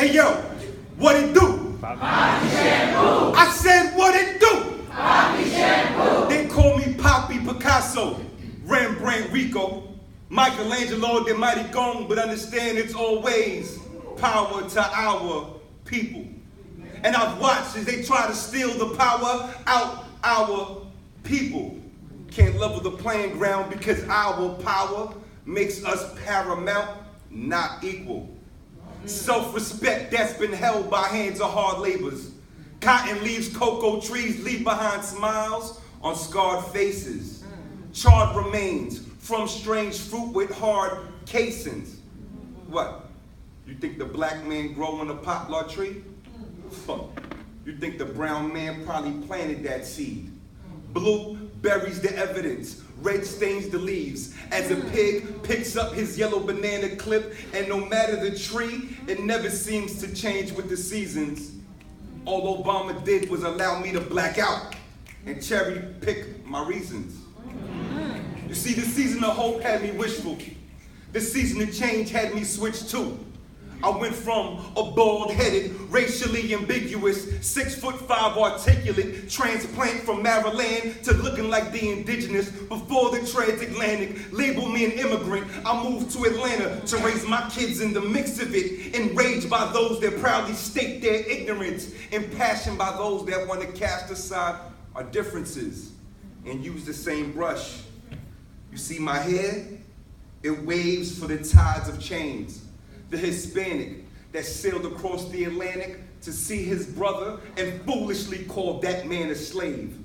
Hey yo, what it do? Papi Shampoo. I said what it do? Papi Shampoo. They call me Papi Picasso, Rembrandt Rico, Michelangelo, they mighty gone, but understand it's always power to our people. And I've watched as they try to steal the power out our people. Can't level the playing ground because our power makes us paramount, not equal. Self-respect that's been held by hands of hard labors. Cotton leaves, cocoa trees leave behind smiles on scarred faces. Charred remains from strange fruit with hard casings. What? You think the black man grow on a poplar tree? Fuck. You think the brown man probably planted that seed? Blue buries the evidence, red stains the leaves, as a pig picks up his yellow banana clip, and no matter the tree, it never seems to change with the seasons. All Obama did was allow me to black out and cherry pick my reasons. You see, the season of hope had me wishful. The season of change had me switch too. I went from a bald-headed, racially ambiguous, 6'5" articulate transplant from Maryland to looking like the indigenous before the transatlantic labeled me an immigrant. I moved to Atlanta to raise my kids in the mix of it, enraged by those that proudly state their ignorance, impassioned by those that want to cast aside our differences and use the same brush. You see my hair? It waves for the tides of change. The Hispanic that sailed across the Atlantic to see his brother and foolishly called that man a slave.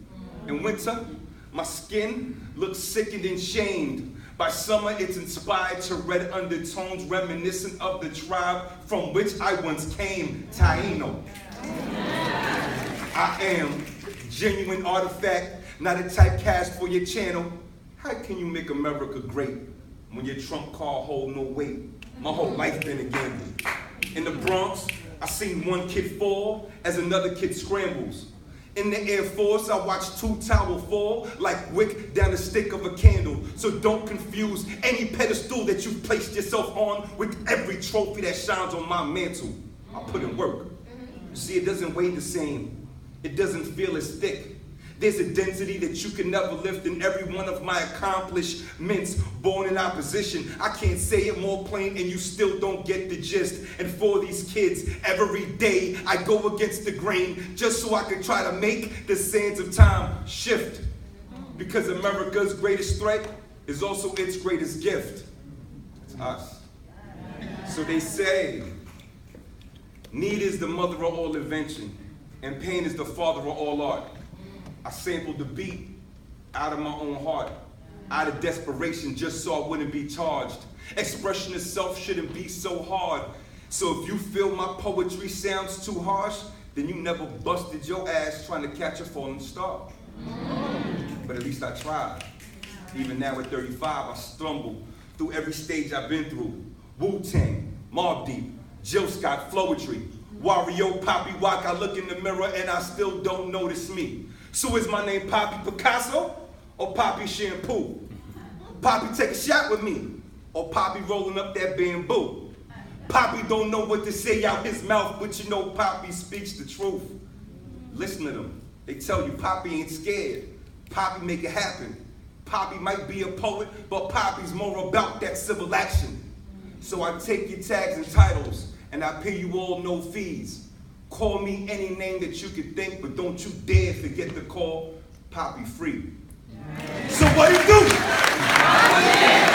In winter, my skin looks sickened and shamed. By summer, it's inspired to red undertones reminiscent of the tribe from which I once came, Taino. I am genuine artifact, not a typecast for your channel. How can you make America great when your trump card hold no weight? My whole life been a gamble. In the Bronx, I seen one kid fall as another kid scrambles. In the Air Force, I watched two towers fall like wick down the stick of a candle. So don't confuse any pedestal that you've placed yourself on with every trophy that shines on my mantle. I put in work. You see, it doesn't weigh the same. It doesn't feel as thick. There's a density that you can never lift in every one of my accomplishments. Born in opposition, I can't say it more plain and you still don't get the gist. And for these kids, every day I go against the grain just so I can try to make the sands of time shift. Because America's greatest threat is also its greatest gift. It's us. So they say, need is the mother of all invention, and pain is the father of all art. I sampled the beat out of my own heart, out of desperation, just so I wouldn't be charged. Expression itself shouldn't be so hard. So if you feel my poetry sounds too harsh, then you never busted your ass trying to catch a falling star. But at least I tried. Even now at 35, I stumble through every stage I've been through. Wu-Tang, Mobb Deep, Jill Scott, Floetry, Wario, Poppy Walk. I look in the mirror and I still don't notice me. So is my name Papi Picasso or Papi Shampoo? Papi take a shot with me or Papi rolling up that bamboo? Papi don't know what to say out his mouth, but you know Papi speaks the truth. Listen to them. They tell you Papi ain't scared. Papi make it happen. Papi might be a poet, but Papi's more about that civil action. So I take your tags and titles and I pay you all no fees. Call me any name that you could think, but don't you dare forget to call Papi free. So what do you do?